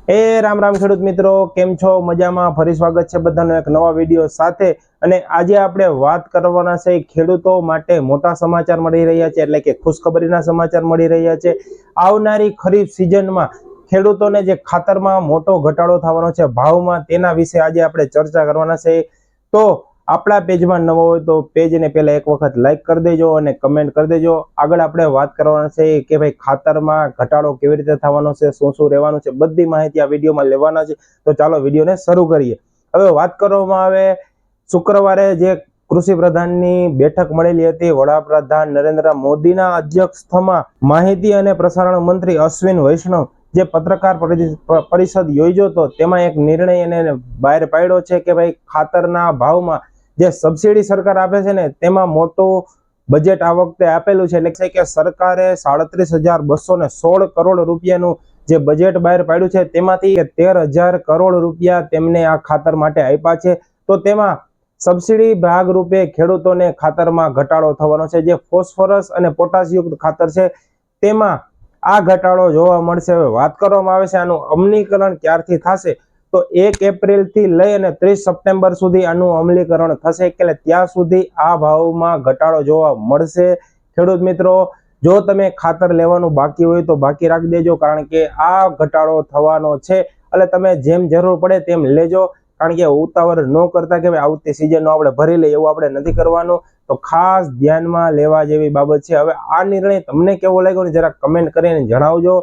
રામ રામ ખેડૂત મિત્રો, કેમ છો? મજામાં? ફરી સ્વાગત છે બધાનો એક નવા વિડીયો સાથે। અને આજે આપણે વાત કરવાના છે ખેડૂતો માટે મોટા સમાચાર મળી રહ્યા છે, એટલે કે ખુશખબરીના સમાચાર મળી રહ્યા છે। આવનારી ખરીફ સિઝનમાં ખેડૂતોને જે ખાતરમાં મોટો ઘટાડો થવાનો છે ભાવમાં, તેના વિશે આજે આપણે ચર્ચા કરવાના છે। તો આપણા પેજમાં નવો હોય તો પેજને પહેલા એક વખત લાઈક કરી દેજો અને કમેન્ટ કરી દેજો। આગળ આપણે વાત કરવાના છે કે ભાઈ ખાતરમાં ઘટાડો કેવી રીતે થવાનો છે, શું શું રહેવાનું છે, બધી માહિતી આ વિડીયોમાં લેવાના છે। તો ચાલો વિડીયોને શરૂ કરીએ। હવે વાત કરવામાં આવે, શુક્રવારે જે કૃષિ પ્રધાનની બેઠક મળેલી હતી, વડાપ્રધાન નરેન્દ્ર મોદીના અધ્યક્ષસ્થમાં માહિતી અને પ્રસારણ મંત્રી અશ્વિન વૈષ્ણવ જે પત્રકાર પરિષદ યોજ્યો હતો, તેમાં એક નિર્ણય એને બહાર પાડ્યો છે કે ભાઈ ખાતરના ભાવમાં જે સબસિડી સરકાર આપે છે ને, તેમાં મોટું બજેટ આ વખતે આપેલું છે। એટલે કે સરકારે 37,216 કરોડ રૂપિયાનું જે બજેટ બહાર પાડ્યું છે, તેમાંથી 13,000 કરોડ રૂપિયા તેમને આ ખાતર માટે આપ્યા છે। તો તેમાં સબસિડી ભાગરૂપે ખેડૂતોને ખાતરમાં ઘટાડો થવાનો છે। જે ફોસ્ફરસ અને પોટાશયુક્ત ખાતર છે, તેમાં આ ઘટાડો જોવા મળશે। હવે વાત કરવામાં આવે છે આનું અમલીકરણ ક્યારથી થશે, તો 1 એપ્રિલ થી લઈ અને 30 સપ્ટેમ્બર સુધી આનું અમલીકરણ થશે, એટલે ત્યાં સુધી આ ભાવમાં ઘટાડો જોવા મળશે। ખેડૂત મિત્રો, જો તમે ખાતર લેવાનું બાકી હોય તો બાકી રાખી દેજો, કારણ કે આ ઘટાડો થવાનો છે। એટલે તમે જેમ જરૂર પડે તેમ લેજો, કારણ કે ઉતાવળ ન કરતા કે ભાઈ આવતી સિઝનનો આપણે ભરી લઈએ, એવું આપણે નથી કરવાનું। તો ખાસ ધ્યાનમાં લેવા જેવી બાબત છે। હવે આ નિર્ણય તમને કેવો લાગ્યો ને જરા કમેન્ટ કરીને જણાવજો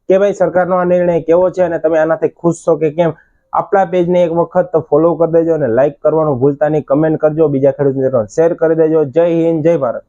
કે ભાઈ સરકારનો આ નિર્ણય કેવો છે અને તમે આનાથી ખુશ છો કે કેમ। આપણા પેજને એક વખત ફોલો કરી દેજો અને લાઈક કરવાનું ભૂલતા નહીં, કમેન્ટ કરજો, બીજા ખેડૂત મિત્રોને શેર કરી દેજો। જય હિન્દ, જય ભારત।